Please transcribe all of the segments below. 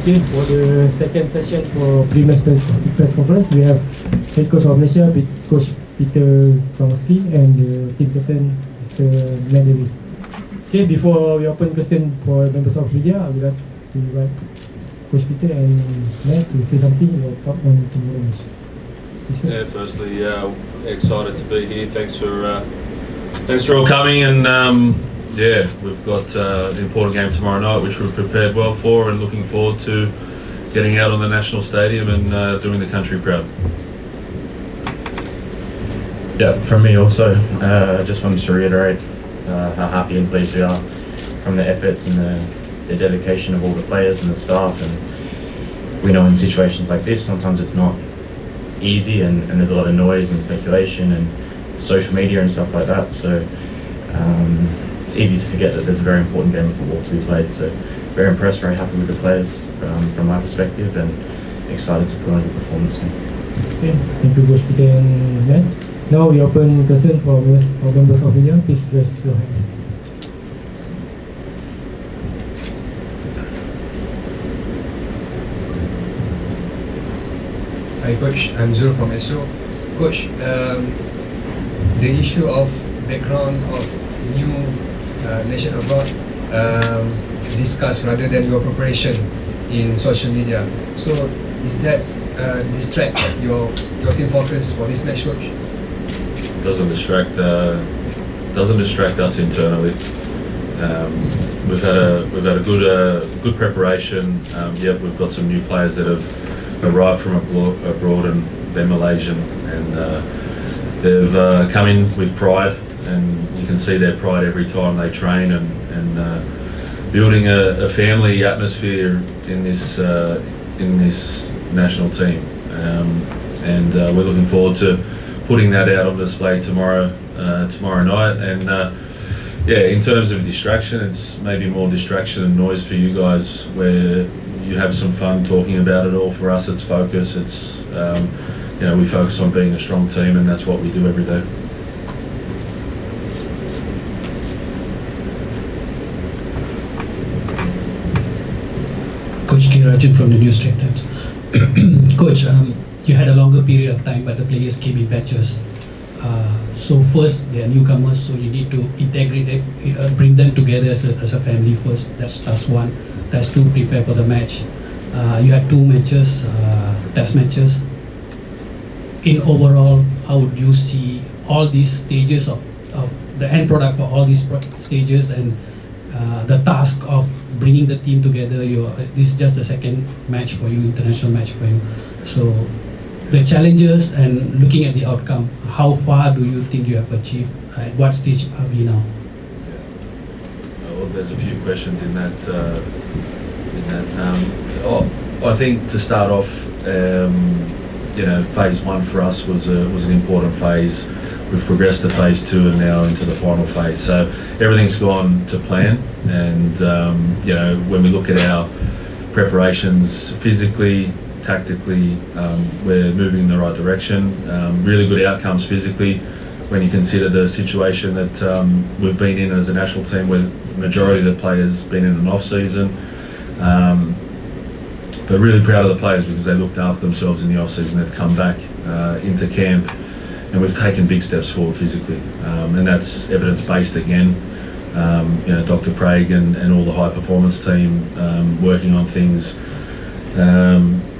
Okay, for the second session for pre-match press conference, we have head coach of Malaysia, Coach Peter Kongski, and the team captain, Mr. Matt Davis. Okay, before we open question for members of media, I would like to invite Coach Peter and Matt to say something or talk on tomorrow match. Yeah, firstly, excited to be here. Thanks for all coming, and yeah, we've got an important game tomorrow night, which we've prepared well for, and looking forward to getting out on the national stadium and doing the country proud. Yeah, from me also, just wanted to reiterate how happy and pleased we are from the efforts and the dedication of all the players and the staff. And we know in situations like this, sometimes it's not easy, and there's a lot of noise and speculation and social media and stuff like that. So it's easy to forget that there's a very important game of football to be played. So very impressed, very happy with the players from my perspective, and excited to put on a good performance. Okay, thank you, Coach Peter and Matt. Now we open question for members of media. Please raise your hand. Hi Coach, I'm Zul from SO. Coach, the issue of background of new nation abroad discussed rather than your preparation in social media. So is that distract your team focus for this match, Coach? Doesn't distract us internally. We've had a good preparation. Yep, we've got some new players that have arrived from abroad, and they're Malaysian, and they've come in with pride, and you can see their pride every time they train, and building a family atmosphere in this national team, and we're looking forward to putting that out on display tomorrow night. And yeah, in terms of distraction, it's maybe more distraction and noise for you guys, where you have some fun talking about it all. For us, it's focus. It's you know, we focus on being a strong team, and that's what we do every day. Coach K. Rajan from the New Straits Times. Coach, you had a longer period of time, but the players came in batches. So first, they are newcomers, so you need to integrate it, bring them together as a family first. That's task one. Task two, prepare for the match. You had 2 matches, test matches. In overall, how would you see all these stages of the end product for all these stages, and the task of bringing the team together? This is just the second match for you, international match for you. So the challenges and looking at the outcome, how far do you think you have achieved? At what stage are we now? Yeah. Well, there's a few questions in that. I think to start off, you know, phase 1 for us was an important phase. We've progressed to phase 2 and now into the final phase. So everything's gone to plan, and you know, when we look at our preparations physically, tactically, we're moving in the right direction. Really good outcomes physically when you consider the situation that we've been in as a national team, where the majority of the players been in an off season. But really proud of the players, because they looked after themselves in the off season. They've come back into camp, and we've taken big steps forward physically, and that's evidence based again. You know, Dr. Craig and all the high performance team working on things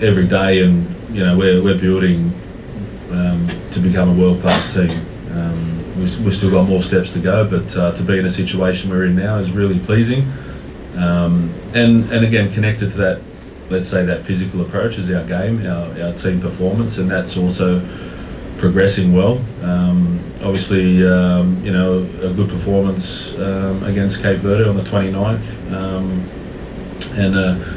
every day, and you know, we're building to become a world-class team. We've still got more steps to go, but to be in a situation we're in now is really pleasing. And again, connected to that, let's say that physical approach is our game, our team performance, and that's also progressing well. Obviously, you know, a good performance against Cape Verde on the 29th. And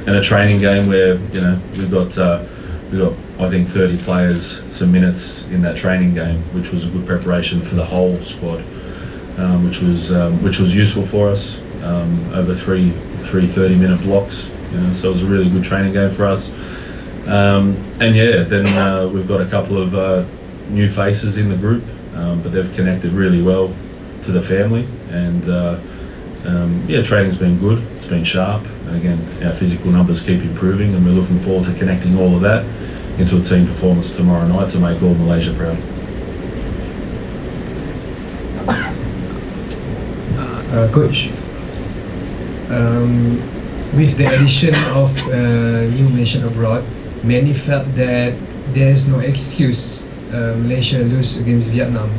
a training game where, you know, we got I think 30 players some minutes in that training game, which was a good preparation for the whole squad, which was useful for us over three 30-minute blocks. You know, so it was a really good training game for us. And yeah, then we've got a couple of new faces in the group, but they've connected really well to the family, and yeah, training's been good, it's been sharp, and again, our physical numbers keep improving, and we're looking forward to connecting all of that into a team performance tomorrow night to make all Malaysia proud. Coach, with the addition of new nation abroad, many felt that there is no excuse Malaysia lose against Vietnam.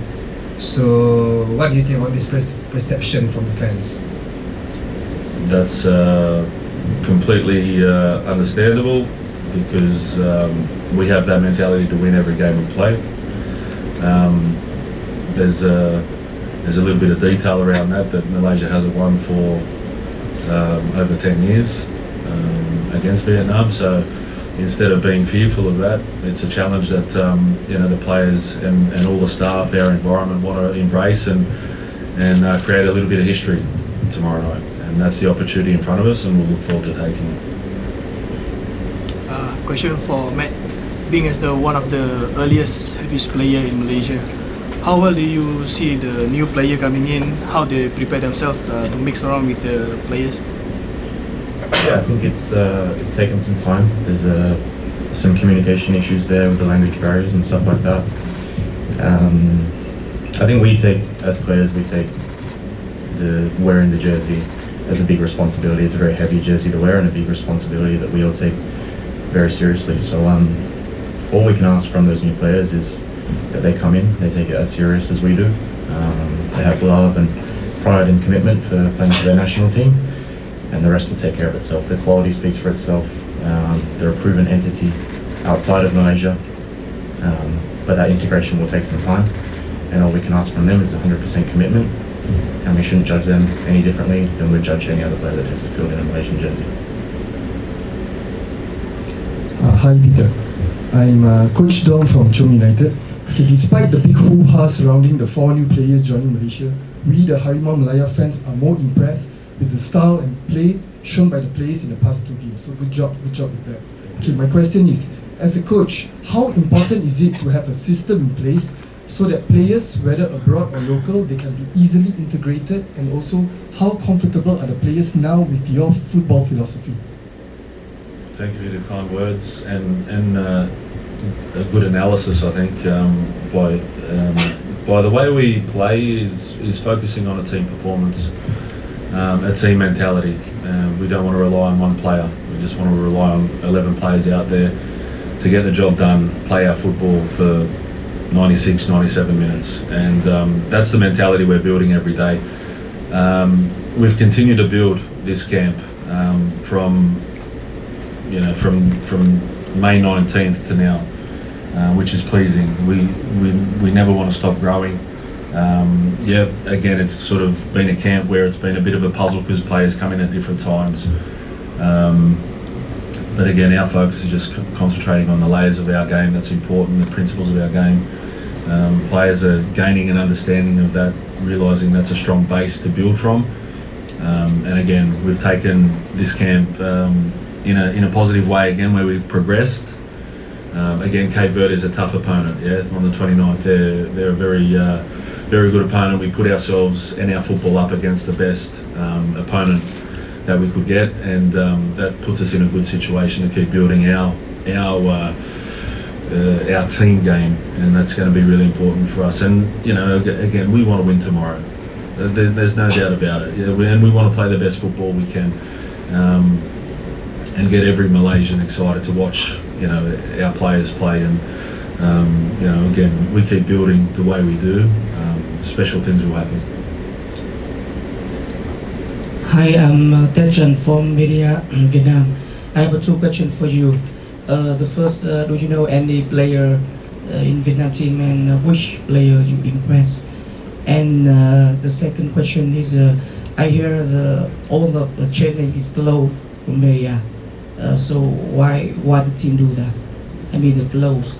So, what do you think about this perception from the fans? That's completely understandable, because we have that mentality to win every game we play. There's a little bit of detail around that Malaysia hasn't won for over 10 years against Vietnam. So instead of being fearful of that, it's a challenge that the players and all the staff, our environment, want to embrace and create a little bit of history tomorrow night. And that's the opportunity in front of us, and we'll look forward to taking it. Question for Matt. Being as one of the earliest heaviest player in Malaysia, how well do you see the new player coming in? How they prepare themselves to mix around with the players? Yeah, I think it's taken some time. There's some communication issues there with the language barriers and stuff like that. I think as players, we take wearing the jersey as a big responsibility. It's a very heavy jersey to wear and a big responsibility that we all take very seriously. So all we can ask from those new players is that they come in, they take it as serious as we do. They have love and pride and commitment for playing for their national team, and the rest will take care of itself. The quality speaks for itself. They're a proven entity outside of Malaysia, but that integration will take some time, and all we can ask from them is 100% commitment, and we shouldn't judge them any differently than we'd judge any other player that takes the field in a Malaysian jersey. Hi Peter, I'm Coach Dong from Chom United. Okay, despite the big hoo-ha surrounding the 4 new players joining Malaysia, we the Harimau Malaya fans are more impressed with the style and play shown by the players in the past 2 games. So good job with that. Okay, my question is, as a coach, how important is it to have a system in place so that players, whether abroad or local, they can be easily integrated, and also how comfortable are the players now with your football philosophy? Thank you for the kind words and a good analysis. I think by the way we play is focusing on a team performance, a team mentality. We don't want to rely on one player. We just want to rely on 11 players out there to get the job done, play our football for 96, 97 minutes, and that's the mentality we're building every day. We've continued to build this camp from May 19th to now, which is pleasing. We never want to stop growing. Yeah, again, it's sort of been a camp where it's been a bit of a puzzle because players come in at different times. But again, our focus is just concentrating on the layers of our game that's important, the principles of our game. Players are gaining an understanding of that, realising that's a strong base to build from. And again, we've taken this camp in a positive way again, where we've progressed. Again, Cape Verde is a tough opponent. Yeah, on the 29th, they're a very good opponent. We put ourselves and our football up against the best opponent that we could get, and that puts us in a good situation to keep building our team game, and that's going to be really important for us. And again, we want to win tomorrow. There's no doubt about it. Yeah, and we want to play the best football we can, and get every Malaysian excited to watch our players play. And again, we keep building the way we do. Special things will happen. Hi, I'm THEM from Media Vietnam. I have 2 questions for you. The first, do you know any player in Vietnam team, and which player you impressed? And the second question is, I hear all of the training is closed from Media. So why the team do that? I mean the close.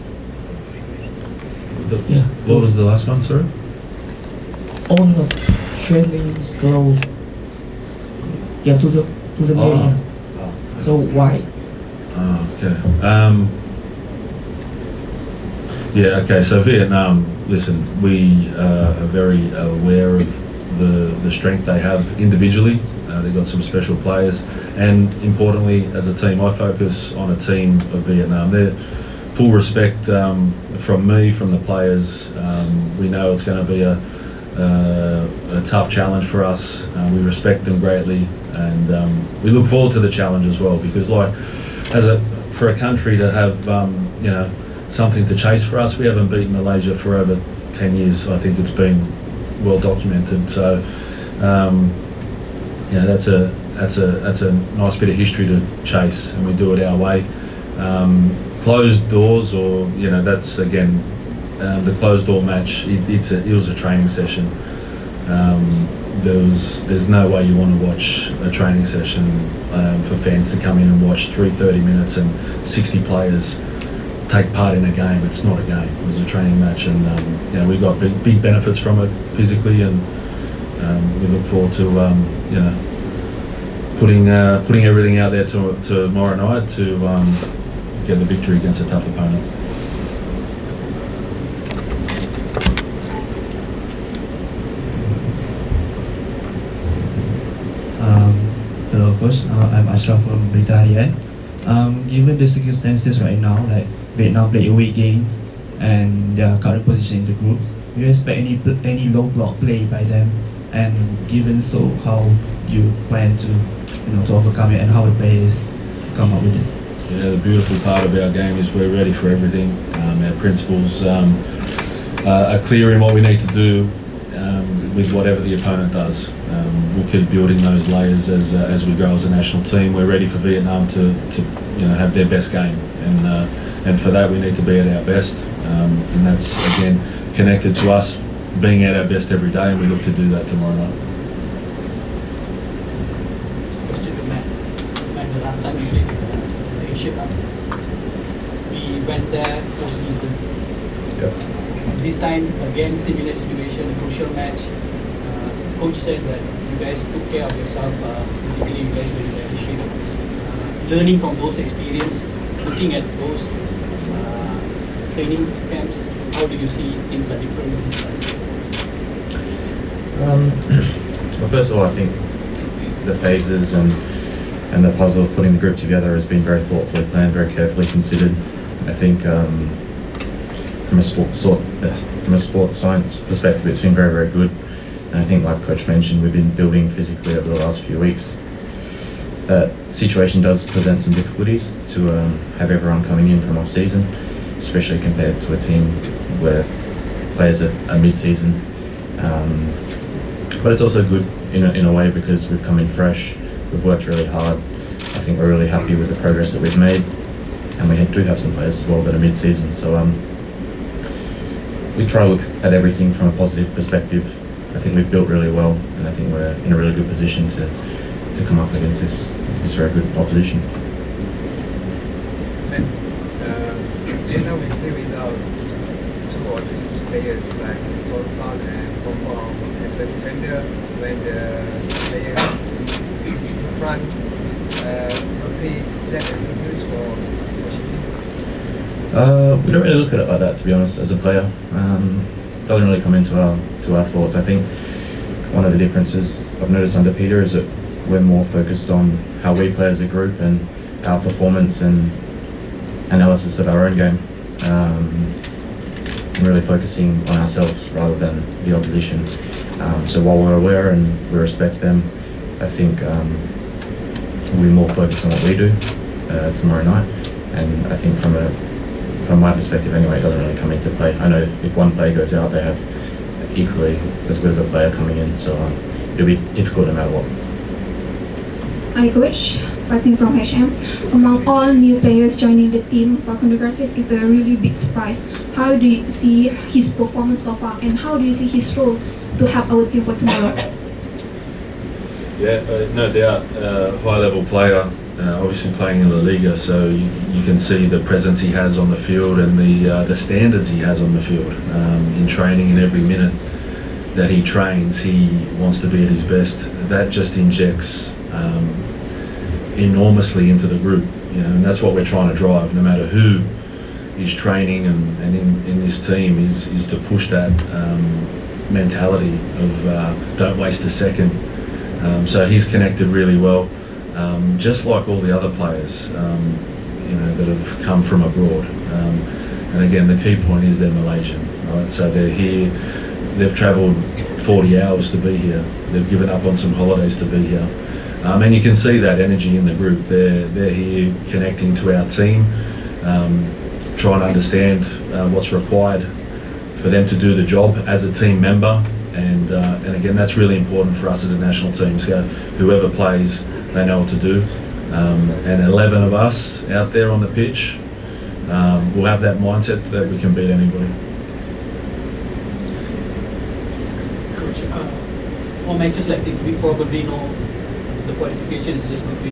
Yeah. What was the last one, sorry? All the training is closed. Yeah, to the media. So why? Okay. Yeah. Okay. So Vietnam. Listen, we are very aware of the strength they have individually. They've got some special players, and importantly, as a team, I focus on a team of Vietnam. They're full respect from me, from the players. We know it's going to be a tough challenge for us. We respect them greatly, and we look forward to the challenge as well. Because, like, for a country to have something to chase for us, we haven't beaten Malaysia for over 10 years. I think it's been well documented. So, that's a nice bit of history to chase, and we do it our way. Closed doors, or that's again the closed door match. It was a training session. There's no way you want to watch a training session for fans to come in and watch 30 minutes and 60 players take part in a game. It's not a game. It was a training match, and we got big benefits from it physically, and we look forward to putting everything out there tomorrow night to get the victory against a tough opponent. Hello, Coach. I'm Ashraf from Berita Harian. Given the circumstances right now, like Vietnam play away games and their current position in the groups, do you expect any low block play by them? And given so, how you plan to overcome it, and how the players come up with it? Yeah, the beautiful part of our game is we're ready for everything. Our principles are clear in what we need to do with whatever the opponent does. We'll keep building those layers as we grow as a national team. We're ready for Vietnam to have their best game, and for that we need to be at our best, and that's again connected to us being at our best every day, and we look to do that tomorrow night. Question to Matt. The last time we played the Asia Cup, we went there post-season. Yep. This time, again, similar situation, a crucial match. Coach said that you guys took care of yourself physically, you guys were in better shape. Learning from those experiences, looking at those training camps, how do you see things are different this time? Well, first of all, I think the phases and the puzzle of putting the group together has been very thoughtfully planned, very carefully considered. I think from a sports science perspective, it's been very, very good. And I think, like Coach mentioned, we've been building physically over the last few weeks. That situation does present some difficulties to have everyone coming in from off-season, especially compared to a team where players are mid-season. But it's also good in a way because we've come in fresh, we've worked really hard. I think we're really happy with the progress that we've made, and we do have some players as well that are mid-season. So we try to look at everything from a positive perspective. I think we've built really well, and I think we're in a really good position to come up against this very good opposition. Vietnam will play without 2 or 3 key players like Son and Thông as a defender, when the player in front is that any news for Washington? We don't really look at it like that, to be honest, as a player. Doesn't really come into our thoughts. I think one of the differences I've noticed under Peter is that we're more focused on how we play as a group and our performance and analysis of our own game. Really focusing on ourselves rather than the opposition. So while we're aware and we respect them, I think we're more focused on what we do tomorrow night. And I think from my perspective anyway, it doesn't really come into play. I know if one player goes out, they have equally as good of a player coming in, so it'll be difficult no matter what. Hi Coach, Fatim from THEM. Among all new players joining the team, Facundo Garces is a really big surprise. How do you see his performance so far, and how do you see his role to help our team for tomorrow? Yeah, no doubt, high-level player, obviously playing in La Liga, so you can see the presence he has on the field and the standards he has on the field. In training, in every minute that he trains, he wants to be at his best. That just injects enormously into the group, and that's what we're trying to drive, no matter who is training and in this team, is to push that mentality of don't waste a second. So he's connected really well, just like all the other players, that have come from abroad. And again, the key point is they're Malaysian, right? So they're here. They've travelled 40 hours to be here. They've given up on some holidays to be here. And you can see that energy in the group. They're here connecting to our team, trying to understand what's required for them to do the job as a team member. And again, that's really important for us as a national team. So whoever plays, they know what to do. And 11 of us out there on the pitch will have that mindset that we can beat anybody. Coach, for matches like this, we probably know the qualifications is just between